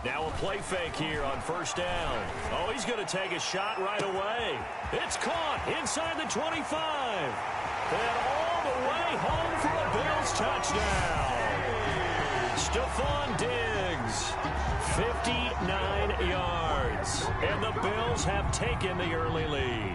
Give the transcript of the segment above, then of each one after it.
Now a play fake here on first down. Oh, he's going to take a shot right away. It's caught inside the 25. And all the way home for a Bills touchdown. Stephon Diggs, 59 yards. And the Bills have taken the early lead.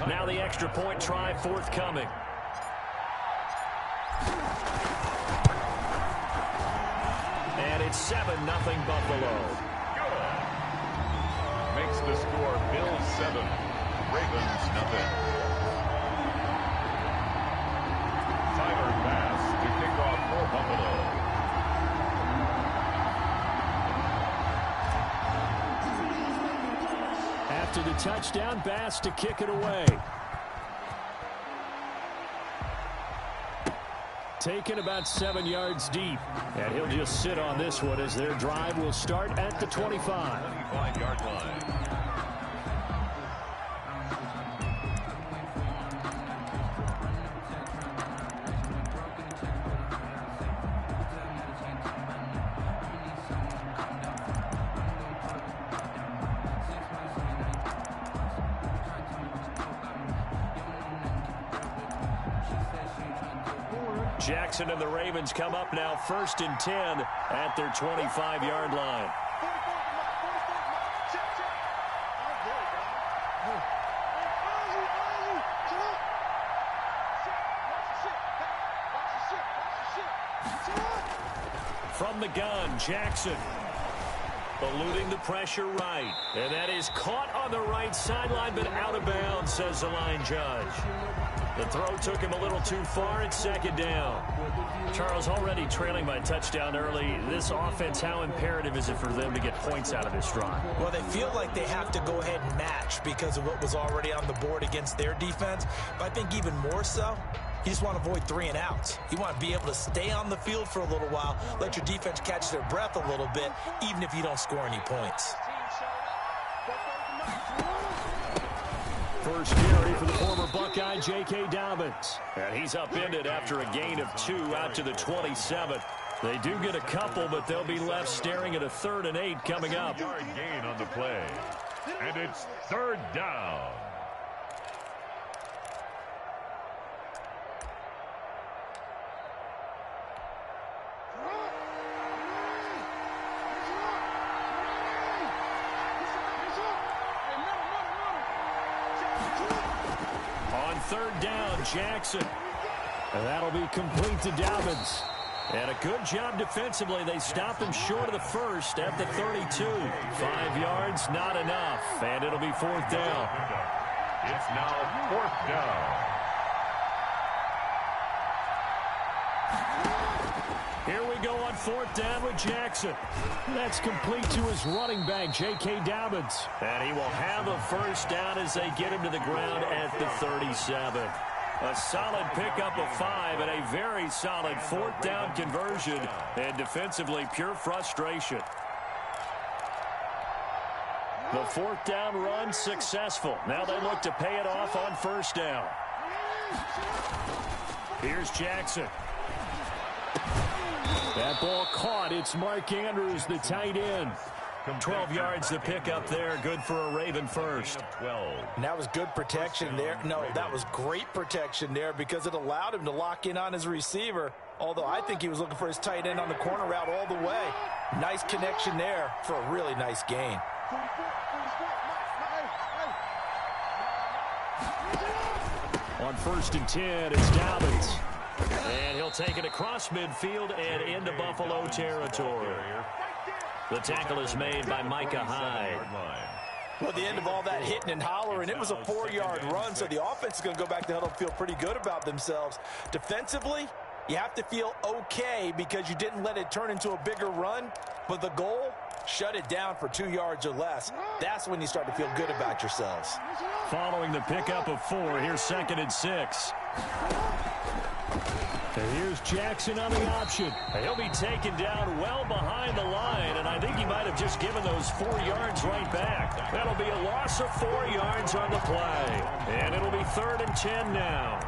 Now the extra point try forthcoming. And it's 7-0 Buffalo. Good. Makes the score Bills 7, Ravens 0. Tyler Bass to kick off for Buffalo. After the touchdown, Bass to kick it away. Taken about 7 yards deep. And he'll just sit on this one as their drive will start at the 25. 25-yard line. Jackson and the Ravens come up now 1st and 10 at their 25-yard line. From the gun, Jackson. Eluding the pressure right. And that is caught on the right sideline, but out of bounds, says the line judge. The throw took him a little too far. It's 2nd down. Charles, already trailing by a touchdown early. This offense, how imperative is it for them to get points out of this drive? Well, they feel like they have to go ahead and match because of what was already on the board against their defense. But I think even more so, you just want to avoid 3 and outs. You want to be able to stay on the field for a little while, let your defense catch their breath a little bit, even if you don't score any points. First carry for the former Buckeye, J.K. Dobbins. And he's upended after a gain of 2 out to the 27. They do get a couple, but they'll be left staring at a 3rd and 8 coming up. Yard gain on the play. And it's 3rd down. On 3rd down, Jackson. And that'll be complete to Dobbins. And a good job defensively. They stopped him short of the first at the 32. 5 yards, not enough. And it'll be 4th down. It's now 4th down. Here we go on 4th down with Jackson. That's complete to his running back, J.K. Dobbins. And he will have a 1st down as they get him to the ground at the 37. A solid pickup of 5 and a very solid 4th down conversion. And defensively, pure frustration. The 4th down run successful. Now they look to pay it off on 1st down. Here's Jackson. That ball caught. It's Mark Andrews, the tight end. 12 yards to pick up there. Good for a Raven first. 12. And that was good protection there. No, that was great protection there because it allowed him to lock in on his receiver. Although I think he was looking for his tight end on the corner route all the way. Nice connection there for a really nice gain. On 1st and 10, it's Dobbins. And he'll take it across midfield and into Buffalo territory. The tackle is made by Micah Hyde. Well, at the end of all that hitting and hollering, it was a 4-yard run, so the offense is going to go back to the huddle and feel pretty good about themselves. Defensively, you have to feel okay because you didn't let it turn into a bigger run, but the goal, shut it down for 2 yards or less. That's when you start to feel good about yourselves. Following the pickup of 4, here's 2nd and 6. And here's Jackson on the option. He'll be taken down well behind the line, and I think he might have just given those 4 yards right back. That'll be a loss of 4 yards on the play. And it'll be 3rd and 10 now.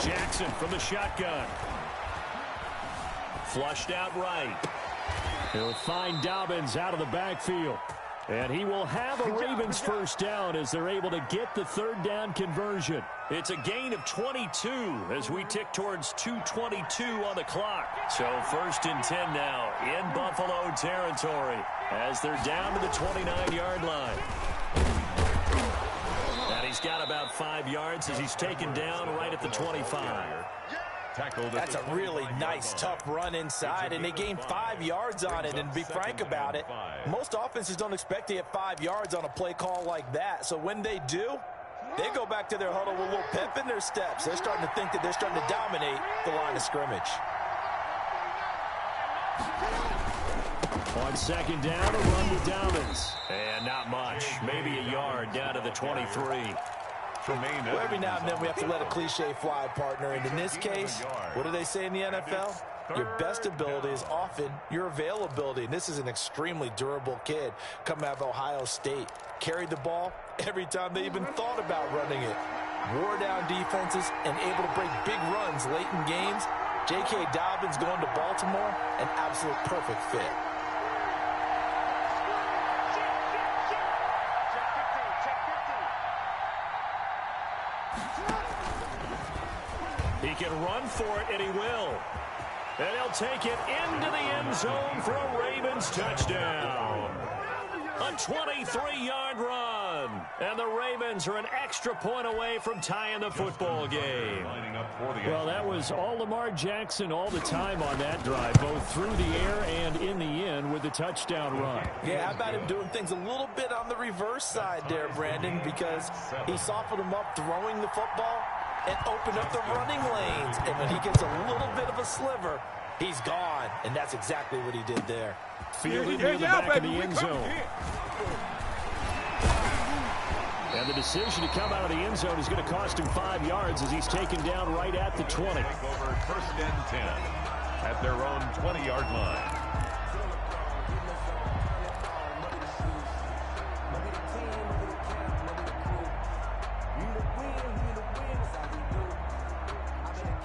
Jackson from the shotgun. Flushed out right. He'll find Dobbins out of the backfield. And he will have a Ravens first down as they're able to get the 3rd down conversion. It's a gain of 22 as we tick towards 2:22 on the clock. So 1st and 10 now in Buffalo territory as they're down to the 29-yard line. And he's got about 5 yards as he's taken down right at the 25. That's a really nice, tough run inside, and they gained 5 yards on it. And to be frank about it, most offenses don't expect to get 5 yards on a play call like that. So when they do, they go back to their huddle with a little pep in their steps. They're starting to think that they're starting to dominate the line of scrimmage. On 2nd down, a run with Dobbins. And not much. Maybe a yard down to the 23. Well, every now and then we have to let a cliche fly, partner. And in this case, what do they say in the NFL? Your best ability is often your availability. And this is an extremely durable kid coming out of Ohio State. Carried the ball every time they even thought about running it. Wore down defenses and able to break big runs late in games. J.K. Dobbins going to Baltimore, an absolute perfect fit. He can run for it, and he will. And he'll take it into the end zone for a Ravens touchdown. A 23-yard run. And the Ravens are an extra point away from tying the football game. Well, that was all Lamar Jackson all the time on that drive, both through the air and in the end with the touchdown run. Yeah, how about him doing things a little bit on the reverse side there, Brandon, because he softened him up throwing the football and opened up the running lanes. And when he gets a little bit of a sliver, he's gone. And that's exactly what he did there. Fielded near the back of the end zone. And the decision to come out of the end zone is going to cost him 5 yards as he's taken down right at the 20. Over 1st and 10 at their own 20-yard line.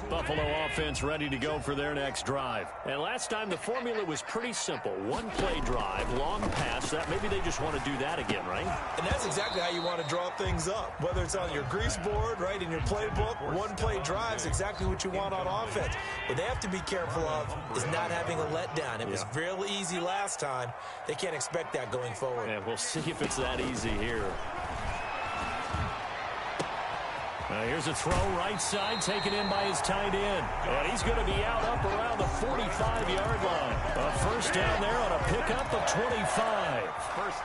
Buffalo offense ready to go for their next drive. And last time the formula was pretty simple. One play drive, long pass. That maybe they just want to do that again, right? And that's exactly how you want to draw things up. Whether it's on your grease board, right, in your playbook, one play drive is exactly what you want on offense. What they have to be careful of is not having a letdown. It was real easy last time. They can't expect that going forward. And we'll see if it's that easy here. Here's a throw right side taken in by his tight end. And he's going to be out up around the 45-yard line. A first down there on a pickup of 25.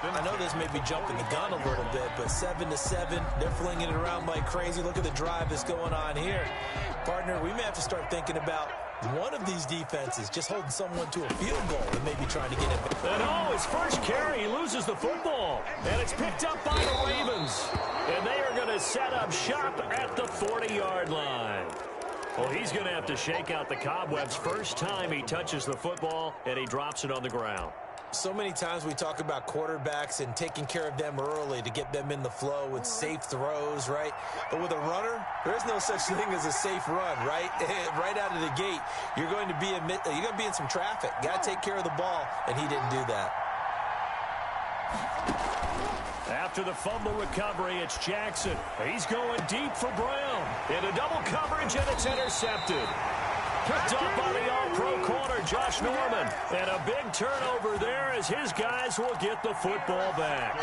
I know this may be jumping the gun a little bit, but 7-7, they're flinging it around like crazy. Look at the drive that's going on here. Partner, we may have to start thinking about one of these defenses just holding someone to a field goal and maybe trying to get it. And his first carry, he loses the football. And it's picked up by the Ravens. And they are going to set up shop at the 40-yard line. Well, he's going to have to shake out the cobwebs first time he touches the football, and he drops it on the ground. So many times we talk about quarterbacks and taking care of them early to get them in the flow with safe throws, right? But with a runner, there is no such thing as a safe run, right? Right out of the gate, you're going to be in some traffic. Got to take care of the ball, and he didn't do that. After the fumble recovery, it's Jackson. He's going deep for Brown. Into double coverage, and it's intercepted. Picked up by the all-pro corner, Josh Norman. And a big turnover there as his guys will get the football back.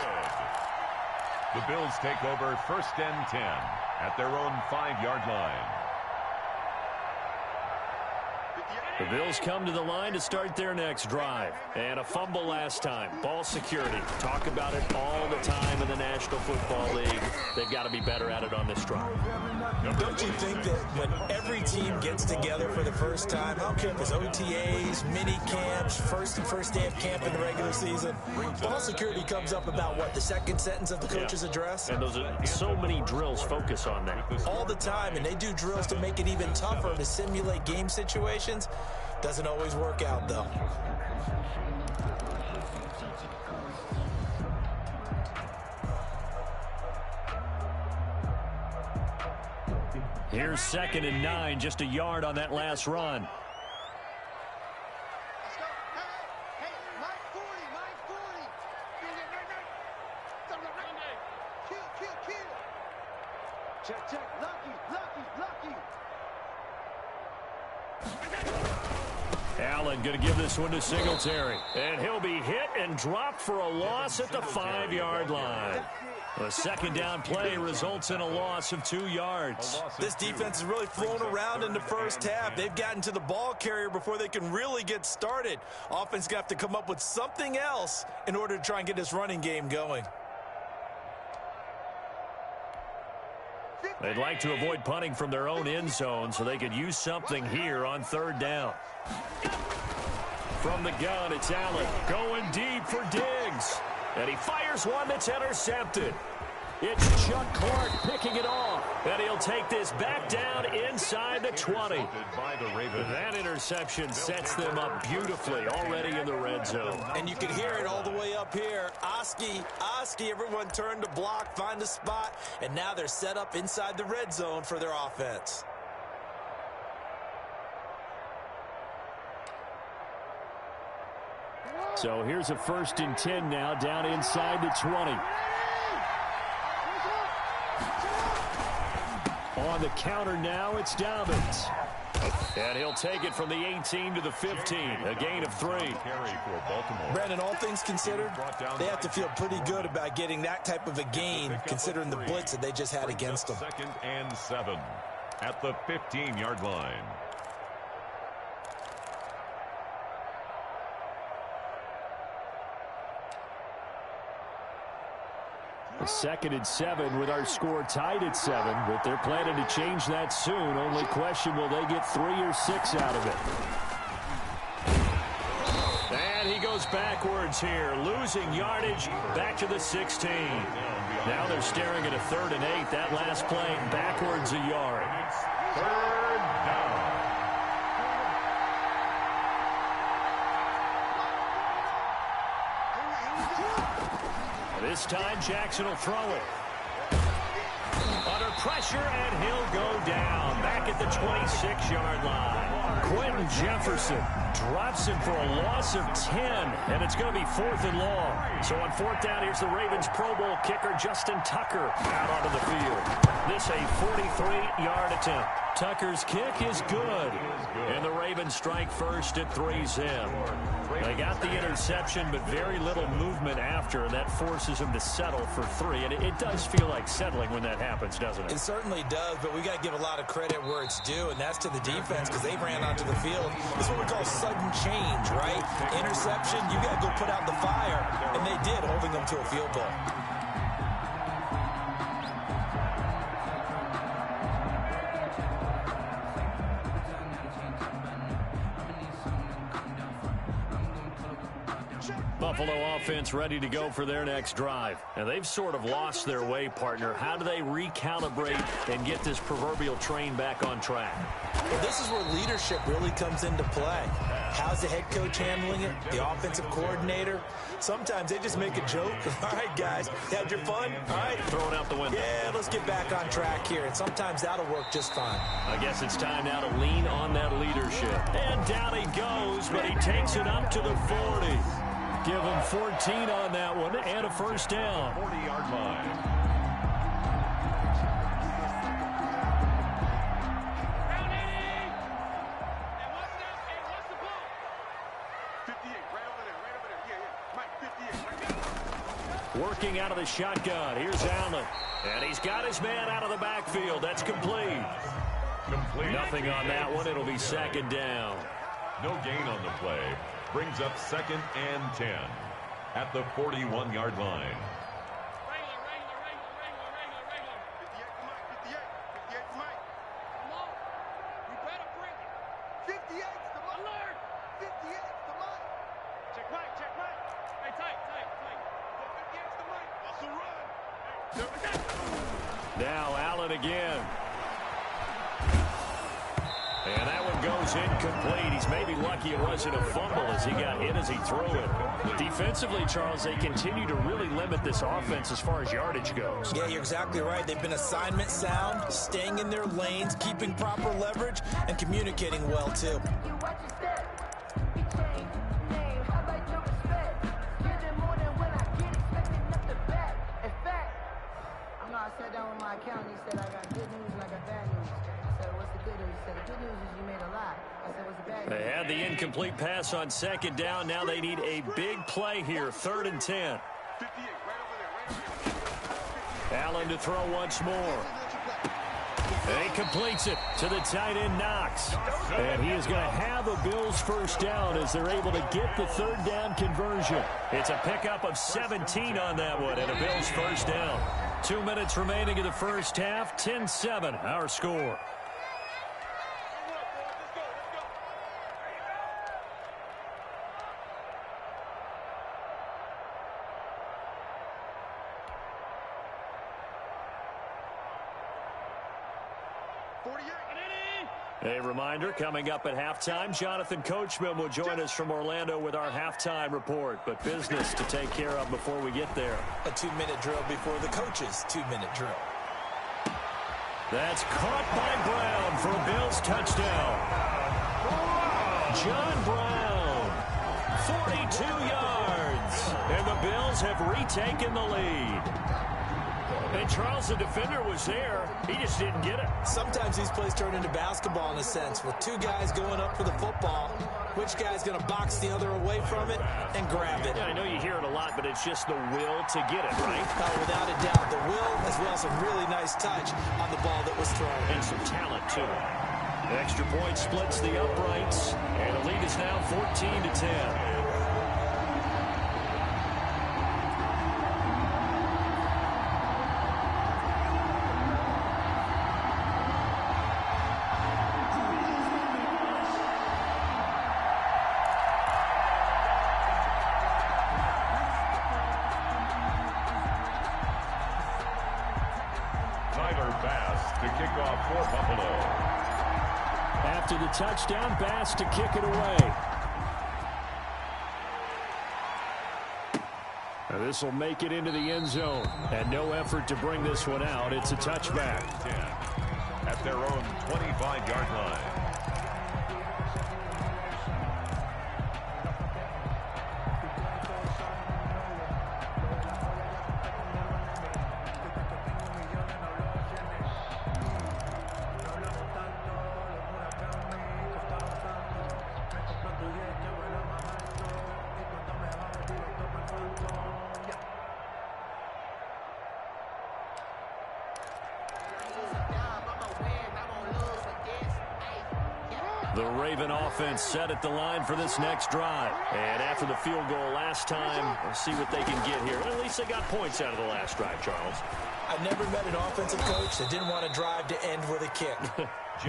The Bills take over 1st and 10 at their own 5-yard line. The Bills come to the line to start their next drive. And a fumble last time. Ball security. Talk about it all the time in the National Football League. They've got to be better at it on this drive. Don't you think that when every team gets together for the first time, I don't care if it's OTAs, mini camps, first day of camp in the regular season, ball security comes up about what, the second sentence of the coach's address? And those are so many drills focus on that. All the time, and they do drills to make it even tougher to simulate game situations. Doesn't always work out, though. Here's 2nd and 9, just a yard on that last run. Let's go. Hey, line 40, line 40. Kill. Check. Lucky. Allen going to give this one to Singletary. And he'll be hit and dropped for a loss at the 5-yard line. A 2nd down play results in a loss of 2 yards. This defense is really thrown around in the first half. They've gotten to the ball carrier before they can really get started. Offense got to come up with something else in order to try and get this running game going. They'd like to avoid punting from their own end zone so they could use something here on 3rd down. From the gun, it's Allen going deep for Diggs. And he fires one that's intercepted. It's Chuck Clark picking it off. And he'll take this back down inside the 20. That interception sets them up beautifully already in the red zone. And you can hear it all the way up here. Oski, everyone turned to block, find a spot, and now they're set up inside the red zone for their offense. So here's a 1st and 10 now down inside the 20. On the counter now, it's Dobbins. And he'll take it from the 18 to the 15, a gain of 3. Brandon, all things considered, they have to feel pretty good about getting that type of a gain considering the blitz that they just had against them. 2nd and 7 at the 15-yard line. A 2nd and 7 with our score tied at 7, but they're planning to change that soon. Only question, will they get 3 or 6 out of it? And he goes backwards here, losing yardage back to the 16. Now they're staring at a 3rd and 8. That last play backwards a yard. 3rd down. This time, Jackson will throw it. Under pressure, and he'll go down. Back at the 26-yard line. Quentin Jefferson drops him for a loss of 10, and it's going to be 4th and long. So on 4th down, here's the Ravens Pro Bowl kicker, Justin Tucker, out onto the field. This a 43-yard attempt. Tucker's kick is good. And the Ravens strike first at 3-zip. They got the interception, but very little movement after, and that forces them to settle for 3. And it does feel like settling when that happens, doesn't it? It certainly does, but we got to give a lot of credit where it's due, and that's to the defense because they ran onto the field. This is what we call sudden change, right? Interception, you got to go put out the fire, and they did, holding them to a field goal. Buffalo offense ready to go for their next drive. And they've sort of lost their way, partner. How do they recalibrate and get this proverbial train back on track? Well, this is where leadership really comes into play. How's the head coach handling it? The offensive coordinator? Sometimes they just make a joke. All right, guys, had your fun? All right. Throw it out the window. Yeah, let's get back on track here. And sometimes that'll work just fine. I guess it's time now to lean on that leadership. And down he goes, but he takes it up to the 40. Give him 14 on that one and a 1st down. 40-yard line. Working out of the shotgun. Here's Allen. And he's got his man out of the backfield. That's complete. Nothing on that one. It'll be second down. No gain on the play. Brings up 2nd and 10 at the 41-yard line. Now Allen again. And that one goes incomplete. He's maybe lucky it wasn't a fumble as he got hit as he threw it. Defensively, Charles, they continue to really limit this offense as far as yardage goes. Yeah, you're exactly right. They've been assignment sound, staying in their lanes, keeping proper leverage, and communicating well, too. I sat down with my accountant. He said, I got good news and I got bad news. I said, what's the good news? He said, the good news is you made a lot. I said, what's the bad news? They had the incomplete pass on second down. Now they need a big play here, 3rd and 10. Allen to throw once more. And he completes it to the tight end, Knox. And he is going to have a Bills first down as they're able to get the 3rd down conversion. It's a pickup of 17 on that one and a Bills first down. 2 minutes remaining in the first half. 10-7, our score. A reminder, coming up at halftime, Jonathan Coachman will join us from Orlando with our halftime report. But business to take care of before we get there. A 2-minute drill before the coach's 2-minute drill. That's caught by Brown for a Bills touchdown. John Brown, 42 yards. And the Bills have retaken the lead. And Charles, the defender, was there. He just didn't get it. Sometimes these plays turn into basketball in a sense, with two guys going up for the football. Which guy's going to box the other away from it and grab it? Yeah, I know you hear it a lot, but it's just the will to get it, right? Oh, without a doubt. The will, as well as some really nice touch on the ball that was thrown. And some talent, too. The extra point splits the uprights, and the lead is now 14-10. After the touchdown, Bass to kick it away. This will make it into the end zone. And no effort to bring this one out. It's a touchback. At their own 25-yard line. The Raven offense set at the line for this next drive. And after the field goal last time, we'll see what they can get here. At least they got points out of the last drive, Charles. I've never met an offensive coach that didn't want to drive to end with a kick.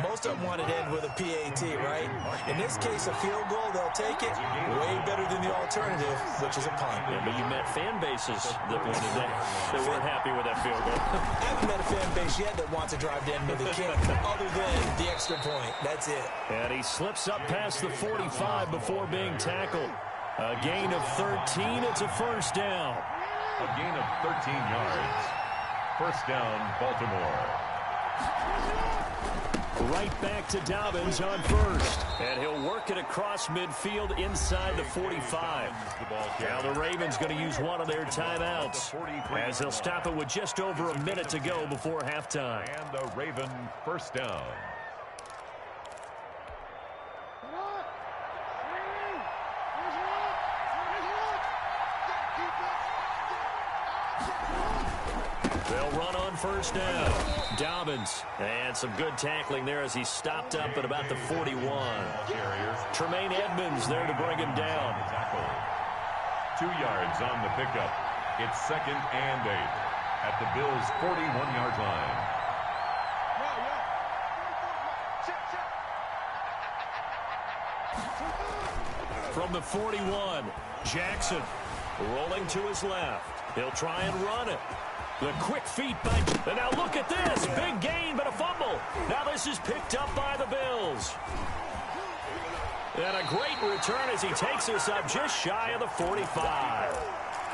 Most of them wanted to end with a PAT, right? In this case, a field goal, they'll take it. Way better than the alternative, which is a punt. Yeah, but you met fan bases that wanted that weren't happy with that field goal. I haven't met a fan base yet that wants to drive to end with a kick, other than the extra point. That's it. And he slips up past the 45 before being tackled. A gain of 13. It's a first down. A gain of 13 yards. First down, Baltimore. Right back to Dobbins on first. And he'll work it across midfield inside the 45. Now the Ravens going to use one of their timeouts as they'll stop it with just over a minute to go before halftime. And a Raven first down. They'll run on first down. Dobbins. And some good tackling there as he stopped up at about the 41. Tremaine Edmonds there to bring him down. 2 yards on the pickup. It's 2nd and 8 at the Bills' 41-yard line. From the 41, Jackson rolling to his left. He'll try and run it. The quick feet by... And now look at this. Big gain, but a fumble. Now this is picked up by the Bills. And a great return as he takes us up just shy of the 45.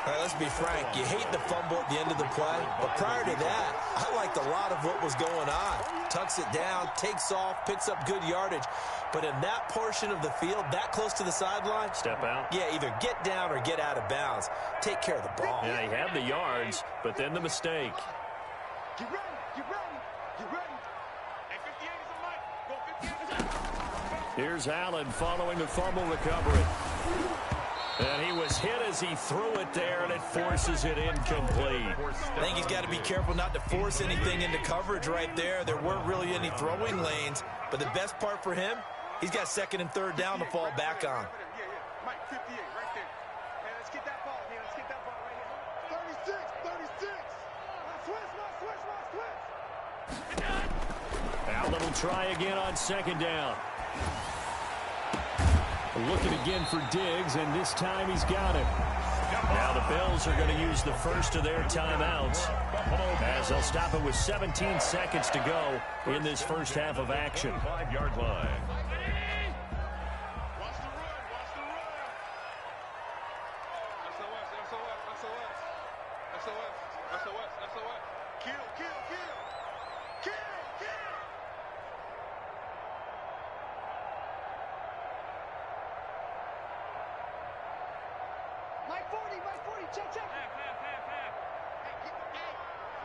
All right, let's be frank. You hate the fumble at the end of the play, but prior to that, I liked a lot of what was going on. Tucks it down, takes off, picks up good yardage. But in that portion of the field, that close to the sideline... Step out. Yeah, either get down or get out of bounds. Take care of the ball. Yeah, he had the yards, but then the mistake. Get ready, get ready, get ready. Hey, 58 is a mic. Go 58. Here's Allen following the fumble recovery. And he was hit as he threw it there, and it forces it incomplete. I think he's got to be careful not to force anything into coverage right there. There weren't really any throwing lanes, but the best part for him, he's got 2nd and 3rd down to fall back on. Yeah. Mike, 58, right there. Hey, let's get that ball, man. Let's get that ball right here. 36. Switch. Allen will try again on 2nd down. Looking again for Diggs, and this time he's got it. Now the Bills are going to use the first of their timeouts as they'll stop it with 17 seconds to go in this first half of action. 5-yard line. Mike 40, check.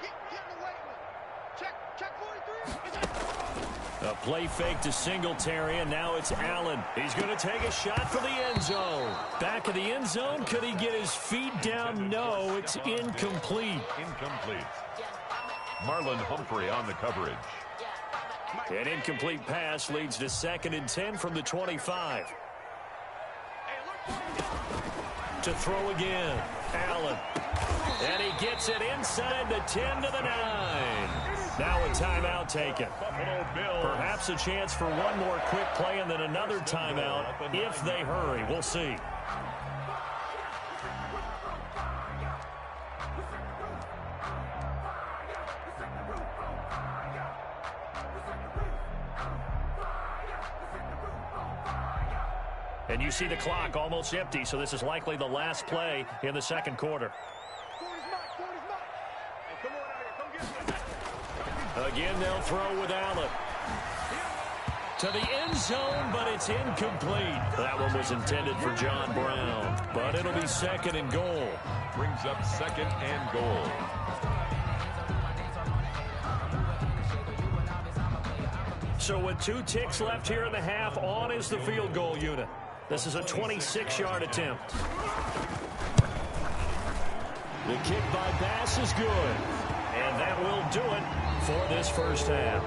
Hey, get in the way of me. Check 43. A play fake to Singletary, and now it's Allen. He's going to take a shot for the end zone. Back of the end zone. Could he get his feet down? No, it's incomplete. Marlon Humphrey on the coverage. An incomplete pass leads to 2nd and 10 from the 25. To throw again, Allen. And he gets it inside the 10 to the 9. Now a timeout taken. Perhaps a chance for one more quick play and then another timeout if they hurry. We'll see. And you see the clock almost empty, so this is likely the last play in the 2nd quarter. Again, they'll throw with Allen. To the end zone, but it's incomplete. That one was intended for John Brown, but it'll be 2nd and goal. Brings up 2nd and goal. So with 2 ticks left here in the half, on is the field goal unit. This is a 26-yard attempt. The kick by Bass is good. And that will do it for this first half.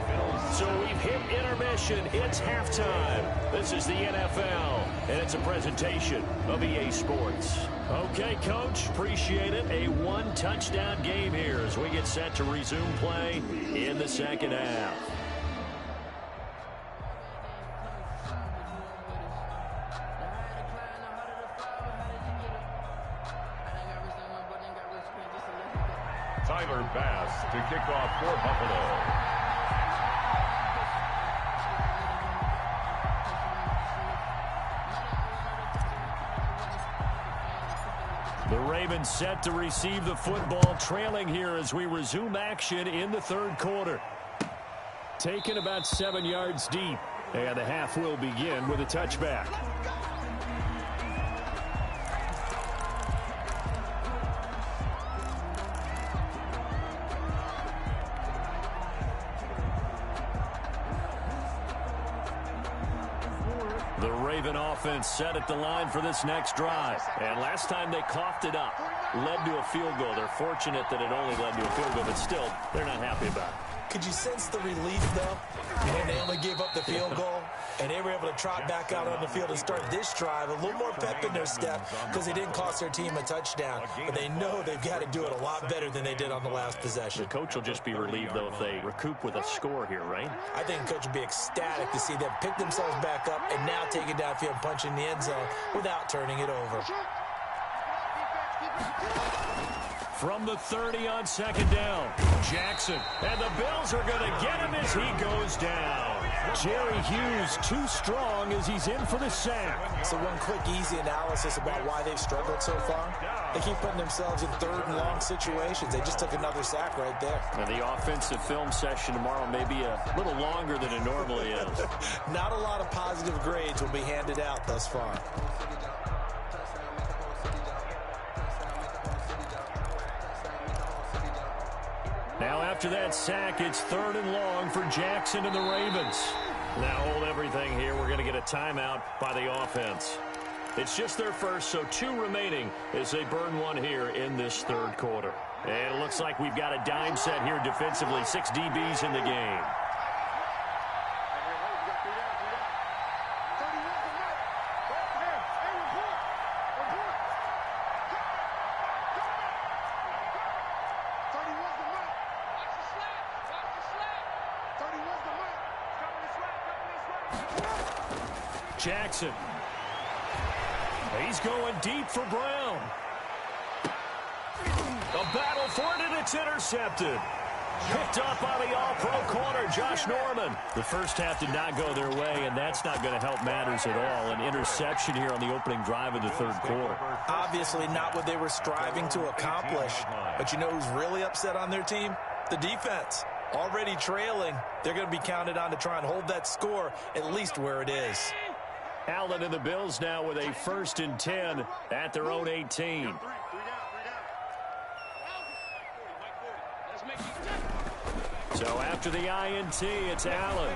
So we've hit intermission. It's halftime. This is the NFL, and it's a presentation of EA Sports. Okay, Coach, appreciate it. A 1-touchdown game here as we get set to resume play in the 2nd half. Tyler Bass to kick off for Buffalo. The Ravens set to receive the football, trailing here as we resume action in the 3rd quarter. Taken about 7 yards deep, and the half will begin with a touchback. The Raven offense set at the line for this next drive. And last time they coughed it up. led to a field goal. They're fortunate that it only led to a field goal, but still, they're not happy about it. Could you sense the relief, though, when they only gave up the field goal and they were able to trot back out on the field and start this drive? A little more pep in their step because they didn't cost their team a touchdown, but they know they've got to do it a lot better than they did on the last possession. The coach will just be relieved, though, if they recoup with a score here, right? I think the coach would be ecstatic to see them pick themselves back up and now take it downfield and punch in the end zone without turning it over. From the 30 on second down, Jackson. And the Bills are going to get him as he goes down. Jerry Hughes too strong as he's in for the sack. So one quick, easy analysis about why they've struggled so far. They keep putting themselves in third and long situations. They just took another sack right there. And the offensive film session tomorrow may be a little longer than it normally is. Not a lot of positive grades will be handed out thus far. Now after that sack, it's third and long for Jackson and the Ravens. Now hold everything here. We're going to get a timeout by the offense. It's just their first, so 2 remaining as they burn one here in this third quarter. And it looks like we've got a dime set here defensively. 6 DBs in the game. Jackson. He's going deep for Brown. A battle for it, and it's intercepted. Picked up by the all-pro corner, Josh Norman. The first half did not go their way, and that's not going to help matters at all. An interception here on the opening drive of the third quarter. Obviously not what they were striving to accomplish. But you know who's really upset on their team? The defense. Already trailing. They're going to be counted on to try and hold that score at least where it is. Allen and the Bills now with a 1st and 10 at their own 18. So after the INT, it's Allen.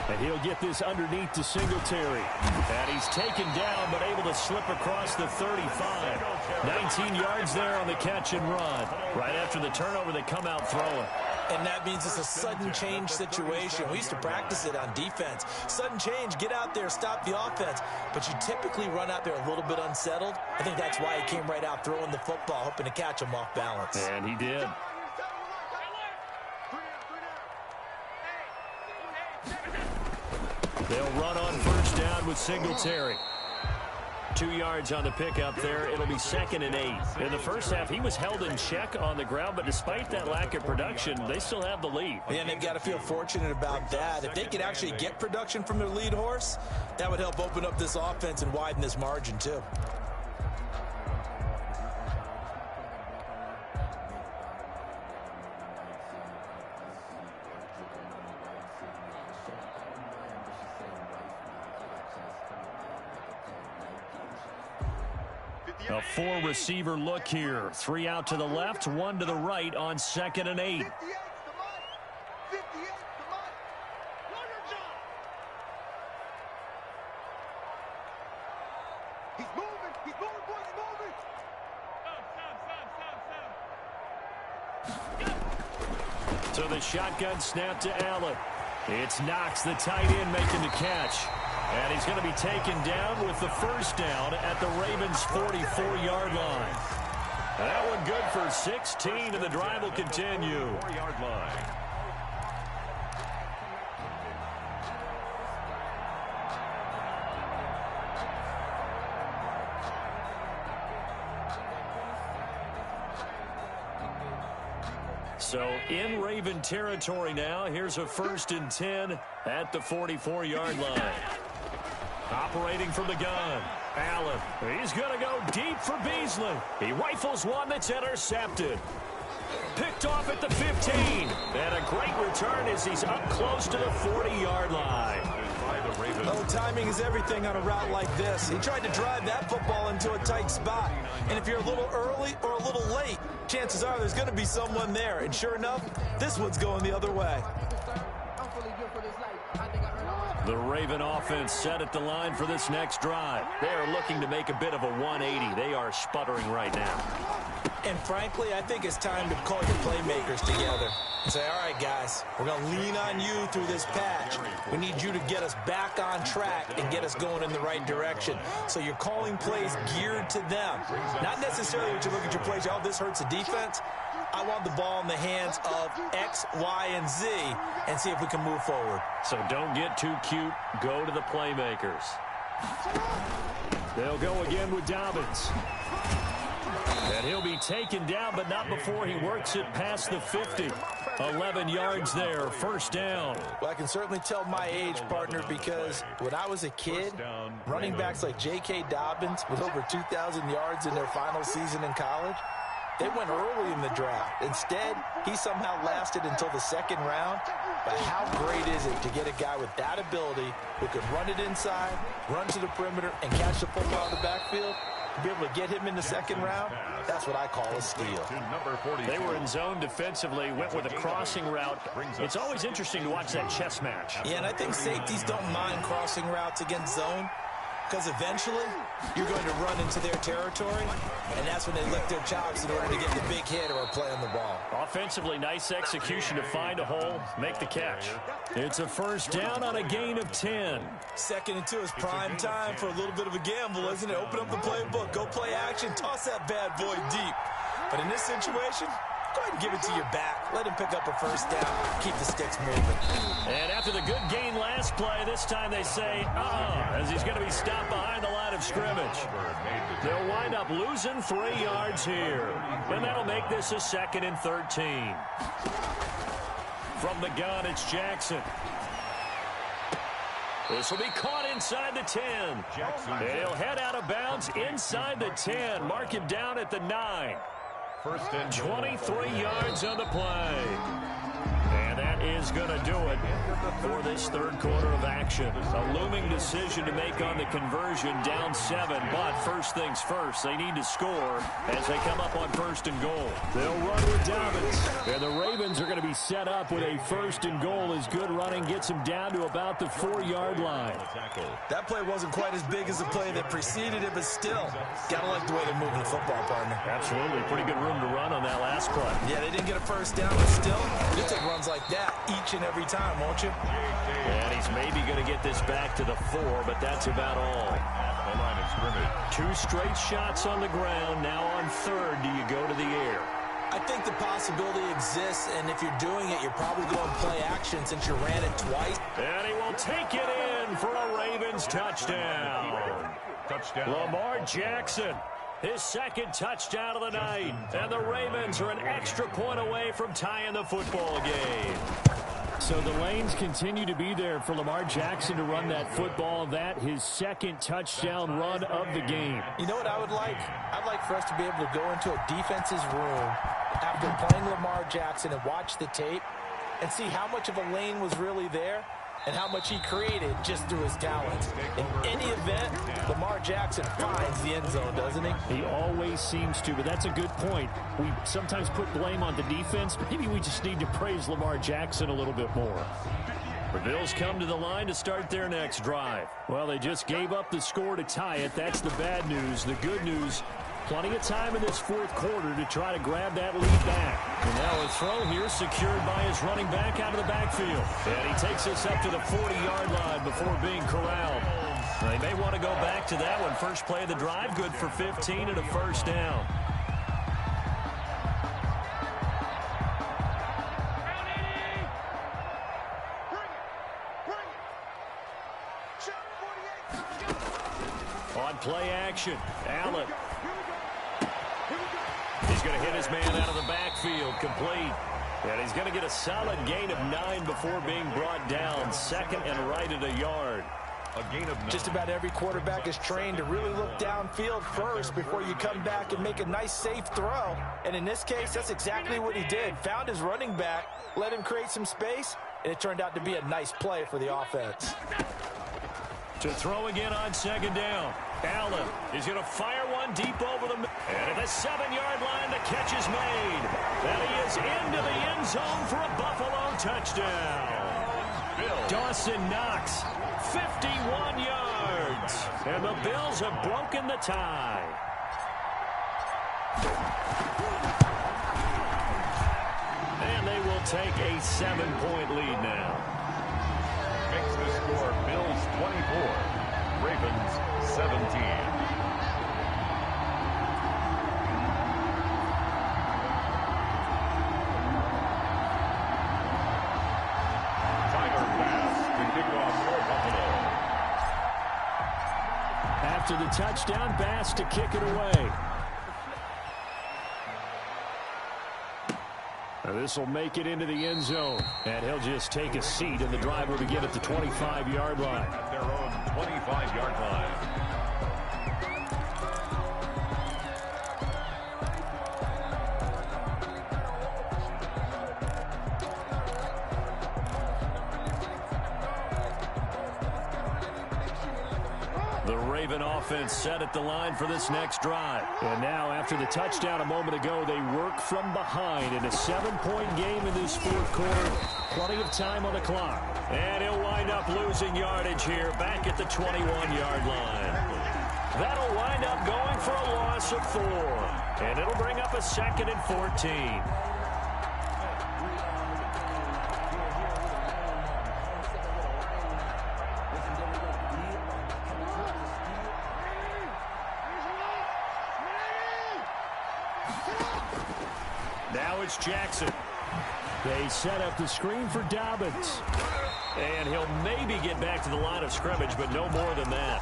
And he'll get this underneath to Singletary. And he's taken down, but able to slip across the 35. 19 yards there on the catch and run. Right after the turnover, they come out throwing. And that means it's a sudden change situation. We used to practice it on defense. Sudden change, get out there, stop the offense. But you typically run out there a little bit unsettled. I think that's why he came right out throwing the football, hoping to catch him off balance. And he did. They'll run on first down with Singletary. 2 yards on the pickup there. It'll be 2nd and 8. In the first half, he was held in check on the ground, but despite that lack of production, they still have the lead. Yeah, and they've got to feel fortunate about that. If they could actually get production from their lead horse, that would help open up this offense and widen this margin, too. A 4-receiver look here. 3 out to the left, 1 to the right on 2nd and 8. He's moving, boys, moving. So the shotgun snap to Allen. It's Knox, the tight end, making the catch. And he's going to be taken down with the first down at the Ravens' 44-yard line. That one good for 16, and the drive will continue. 4-yard line. So in Raven territory now. Here's a 1st and 10 at the 44-yard line. Operating from the gun, Allen. He's going to go deep for Beasley. He rifles one that's intercepted. Picked off at the 15. And a great return as he's up close to the 40-yard line. Oh, timing is everything on a route like this. He tried to drive that football into a tight spot. And if you're a little early or a little late, chances are there's going to be someone there. And sure enough, this one's going the other way. I'm fully good for this life. I think I earned all my The Raven offense set at the line for this next drive. They are looking to make a bit of a 180. They are sputtering right now. And frankly, I think it's time to call your playmakers together and say, all right, guys, we're going to lean on you through this patch. We need you to get us back on track and get us going in the right direction. So you're calling plays geared to them. Not necessarily when you look at your plays, oh, this hurts the defense. I want the ball in the hands of X, Y, and Z and see if we can move forward. So don't get too cute. Go to the playmakers. They'll go again with Dobbins. And he'll be taken down, but not before he works it past the 50. 11 yards there, first down. Well, I can certainly tell my age, partner, because when I was a kid, running backs like J.K. Dobbins with over 2,000 yards in their final season in college, they went early in the draft. Instead, he somehow lasted until the second round. But how great is it to get a guy with that ability who can run it inside, run to the perimeter, and catch the football in the backfield? To be able to get him in the second round, that's what I call a steal. They were in zone defensively, went with a crossing route. It's always interesting to watch that chess match. Yeah, and I think safeties don't mind crossing routes against zone, because eventually you're going to run into their territory, and that's when they lift their chops in order to get the big hit or a play on the ball. Offensively, nice execution to find a hole, make the catch. It's a first down on a gain of 10. 2nd and 2 is prime time for a little bit of a gamble, isn't it? Open up the playbook, go play action, toss that bad boy deep. But in this situation, go ahead and give it to your back. Let him pick up a first down. Keep the sticks moving. And after the good gain last play, this time they say, as he's going to be stopped behind the line of scrimmage. They'll wind up losing 3 yards here. And that'll make this a 2nd and 13. From the gun, it's Jackson. This will be caught inside the 10. He'll head out of bounds inside the 10. Mark him down at the 9. First and 23 yards on the play. And that is going to do it for this third quarter of action. A looming decision to make on the conversion, down 7. But first things first, they need to score as they come up on 1st and goal. They'll run with Dobbins. And the Ravens are going to be set up with a 1st and goal as good running gets them down to about the 4-yard line. That play wasn't quite as big as the play that preceded it, but still, gotta like the way they're moving the football, partner. Absolutely. Pretty good room to run on that last play. Yeah, they didn't get a first down, but still, you'll take runs like that each and every time, won't you? And he's maybe going to get this back to the 4, but that's about all. the line of scrimmage. 2 straight shots on the ground. Now on 3rd, do you go to the air? I think the possibility exists, and if you're doing it, you're probably going to play action since you ran it twice. And he will take it in for a Ravens touchdown. Lamar Jackson, his 2nd touchdown of the night. And the Ravens are an extra point away from tying the football game. So the lanes continue to be there for Lamar Jackson to run that football. That his 2nd touchdown run of the game. You know what I would like? I'd like for us to be able to go into a defense's room after playing Lamar Jackson and watch the tape and see how much of a lane was really there and how much he created just through his talents. In any event, Lamar Jackson finds the end zone, doesn't he? He always seems to, but that's a good point. We sometimes put blame on the defense. Maybe we just need to praise Lamar Jackson a little bit more. The Bills come to the line to start their next drive. Well, they just gave up the score to tie it. That's the bad news. The good news, plenty of time in this 4th quarter to try to grab that lead back. And now a throw here secured by his running back out of the backfield. And he takes us up to the 40-yard line before being corralled. They may want to go back to that one. First play of the drive, good for 15 and a first down. On play action, Allen. He's going to hit his man out of the backfield, complete. And he's going to get a solid gain of 9 before being brought down. 2nd and right at a yard. A gain of 9. Just about every quarterback is trained to really look downfield first before you come back and make a nice, safe throw. And in this case, that's exactly what he did. Found his running back, let him create some space, and it turned out to be a nice play for the offense. To throw again on 2nd down. Allen is going to fire one deep over the middle. And at the 7-yard line, the catch is made. And he is into the end zone for a Buffalo touchdown. Dawson Knox, 51 yards. And the Bills have broken the tie. And they will take a 7-point lead now. Makes the score Bills 24, Ravens 17. After the touchdown, Bass to kick it away. This will make it into the end zone. And he'll just take a seat, and the drive will begin at the 25-yard line. At their own 25-yard line. Offense set at the line for this next drive. And now, after the touchdown a moment ago, they work from behind in a 7-point game in this fourth quarter. Plenty of time on the clock. And he'll wind up losing yardage here back at the 21-yard line. That'll wind up going for a loss of 4. And it'll bring up a 2nd and 14. Now it's Jackson. They set up the screen for Dobbins. And he'll maybe get back to the line of scrimmage, but no more than that.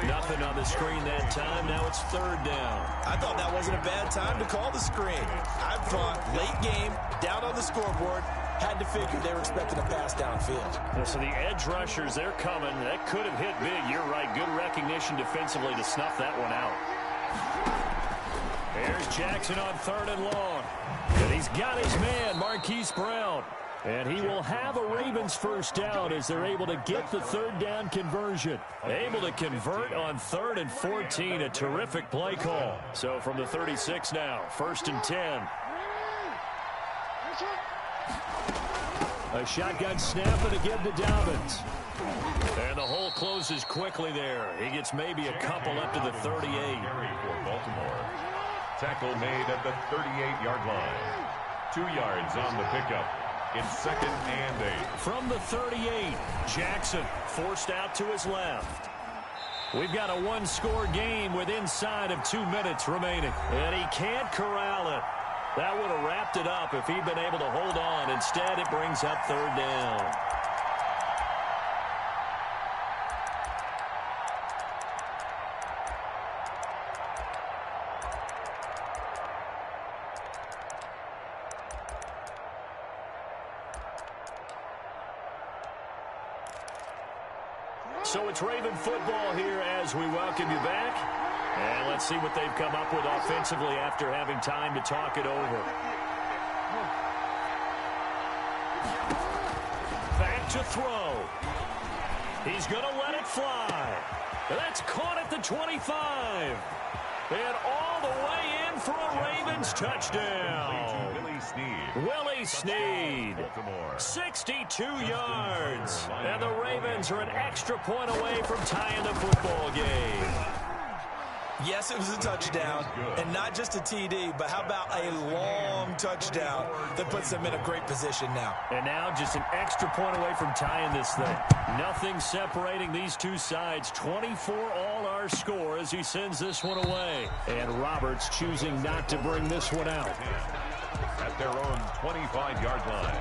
Nothing on the screen that time. Now it's 3rd down. I thought that wasn't a bad time to call the screen. I thought late game, down on the scoreboard, had to figure they were expecting a pass downfield. Yeah, so the edge rushers, they're coming. That could have hit big. You're right. Good recognition defensively to snuff that one out. Here's Jackson on 3rd and long. And he's got his man, Marquise Brown. And he will have a Ravens first down as they're able to get the 3rd down conversion. Able to convert on 3rd and 14. A terrific play call. So from the 36 now, 1st and 10. A shotgun snap and again to Dobbins. And the hole closes quickly there. He gets maybe a couple up to the 38. For Baltimore. Tackle made at the 38-yard line. 2 yards on the pickup. It's 2nd and 8. From the 38, Jackson forced out to his left. We've got a 1-score game with inside of 2 minutes remaining. And he can't corral it. That would have wrapped it up if he'd been able to hold on. Instead, it brings up 3rd down. So it's Raven football here as we welcome you back. And let's see what they've come up with offensively after having time to talk it over. Back to throw. He's going to let it fly. That's caught at the 25. And all the way in for a Ravens touchdown. Willie Snead, 62 yards. And the Ravens are an extra point away from tying the football game. Yes, it was a touchdown, and not just a TD, but how about a long touchdown that puts them in a great position now. And now just an extra point away from tying this thing. Nothing separating these two sides. 24 all our score as he sends this one away. And Roberts choosing not to bring this one out. At their own 25-yard line.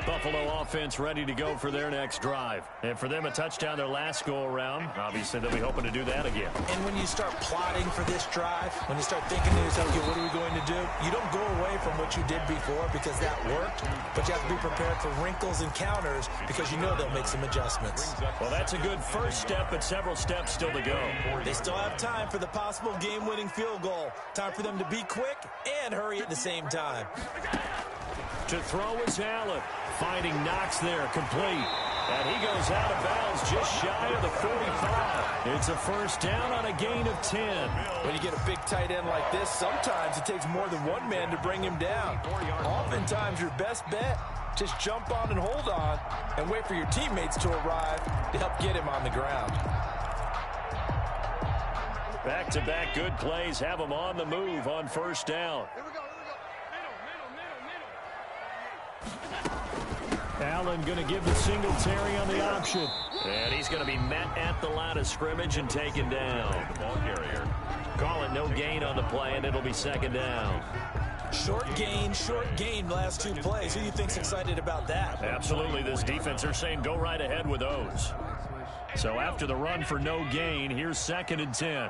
Buffalo offense ready to go for their next drive. And for them, a touchdown their last go-around. Obviously, they'll be hoping to do that again. And when you start plotting for this drive, when you start thinking to yourself, okay, what are we going to do? You don't go away from what you did before because that worked, but you have to be prepared for wrinkles and counters because you know they'll make some adjustments. Well, that's a good first step, but several steps still to go. They still have time for the possible game-winning field goal. Time for them to be quick and hurry at the same time. To throw is Allen. Finding Knox there, complete. And he goes out of bounds just shy of the 45. It's a first down on a gain of 10. When you get a big tight end like this, sometimes it takes more than one man to bring him down. Oftentimes, your best bet, just jump on and hold on and wait for your teammates to arrive to help get him on the ground. Back-to-back good plays have him on the move on first down. Here we go. Allen going to give the Singletary on the option. And he's going to be met at the line of scrimmage and taken down. The ball carrier. Call it no gain on the play, and it'll be second down. Short gain, last two plays. Who do you think's excited about that? Absolutely. This defense, they're saying go right ahead with those. So after the run for no gain, here's 2nd and 10.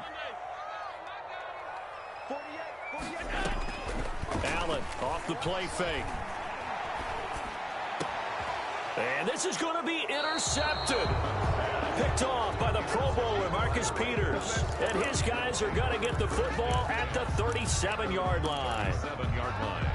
Allen off the play fake. And this is going to be intercepted. Picked off by the Pro Bowler, Marcus Peters. And his guys are going to get the football at the 37-yard line. 7-yard line.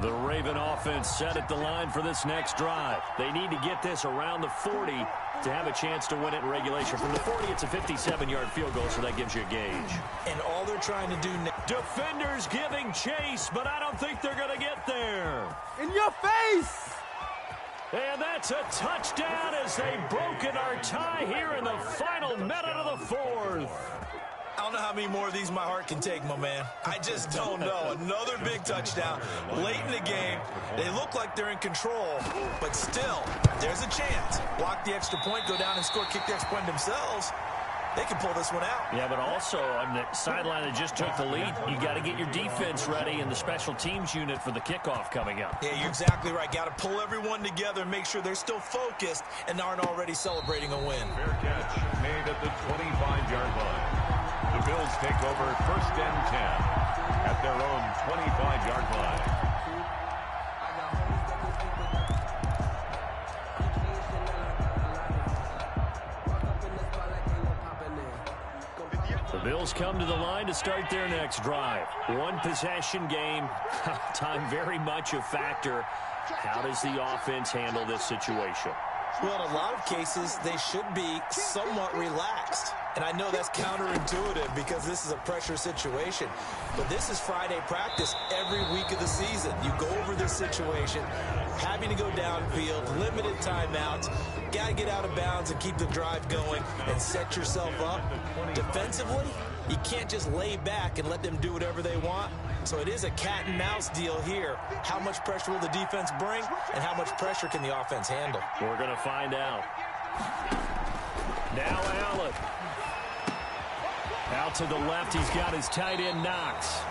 The Raven offense set at the line for this next drive. They need to get this around the 40 to have a chance to win it in regulation. From the 40, it's a 57-yard field goal, so that gives you a gauge. And all they're trying to do now. Defenders giving chase, but I don't think they're going to get there. In your face! And that's a touchdown as they've broken our tie here in the final minute of the fourth. I don't know how many more of these my heart can take, my man. I just don't know. Another big touchdown late in the game. They look like they're in control, but still, there's a chance. Block the extra point, go down and score, kick the extra point themselves. They can pull this one out. Yeah, but also on the sideline that just took the lead, you got to get your defense ready and the special teams unit for the kickoff coming up. Yeah, you're exactly right. Got to pull everyone together and make sure they're still focused and aren't already celebrating a win. Fair catch made at the 25-yard line. The Bills take over 1st and 10 at their own 25-yard line. The Bills come to the line to start their next drive. One possession game. Time very much a factor. How does the offense handle this situation? Well, in a lot of cases, they should be somewhat relaxed. And I know that's counterintuitive because this is a pressure situation. But this is Friday practice every week of the season. You go over this situation, having to go downfield, limited timeouts, got to get out of bounds and keep the drive going and set yourself up. Defensively, you can't just lay back and let them do whatever they want. So it is a cat and mouse deal here. How much pressure will the defense bring and how much pressure can the offense handle? We're going to find out. Now Allen. Out to the left, he's got his tight end Knox.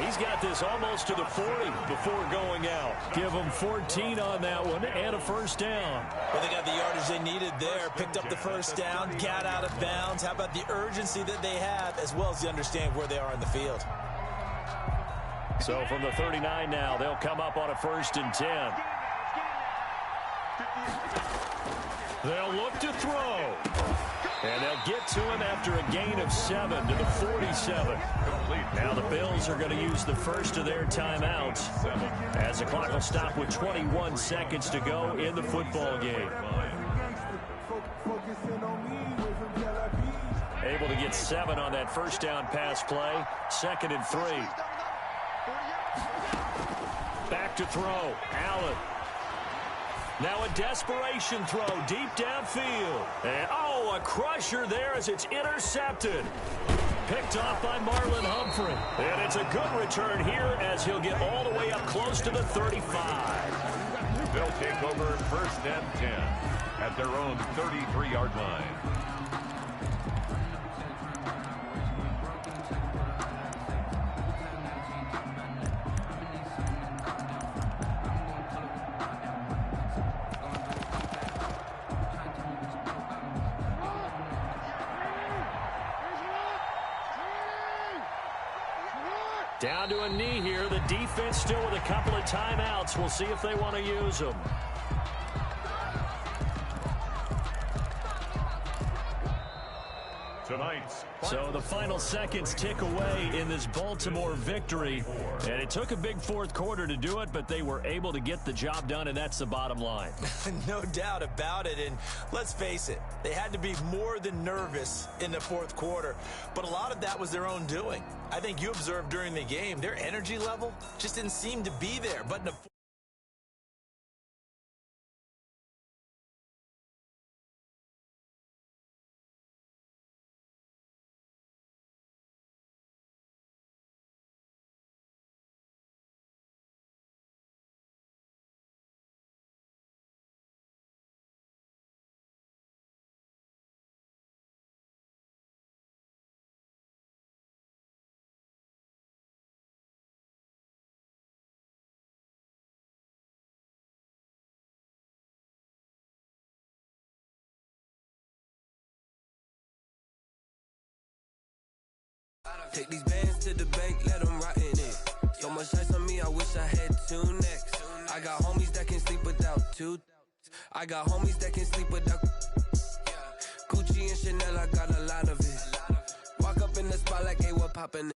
He's got this almost to the 40 before going out. Give him 14 on that one and a first down. Well, they got the yardage they needed there. Picked up the first down, got out of bounds. How about the urgency that they have as well as the understand where they are in the field? So from the 39 now, they'll come up on a 1st and 10. They'll look to throw. And they'll get to him after a gain of 7 to the 47. Now the Bills are going to use the first of their timeouts as the clock will stop with 21 seconds to go in the football game. Able to get 7 on that first down pass play. 2nd and 3. Back to throw. Allen. Now a desperation throw deep downfield. And, a crusher there as it's intercepted. Picked off by Marlon Humphrey. And it's a good return here as he'll get all the way up close to the 35. They'll take over 1st and 10 at their own 33-yard line. Down to a knee here. The defense still with a couple of timeouts. We'll see if they want to use them. tonight's. So the final seconds tick away in this Baltimore victory. And it took a big fourth quarter to do it, but they were able to get the job done, and that's the bottom line. No doubt about it. And let's face it, they had to be more than nervous in the fourth quarter. But a lot of that was their own doing. I think you observed during the game, their energy level just didn't seem to be there. But in the Take these bands to the bank, let them rot in it. So much ice on me, I wish I had two necks. I got homies that can sleep without two. I got homies that can sleep without Gucci and Chanel, I got a lot of it. Walk up in the spot like, hey, what poppin'?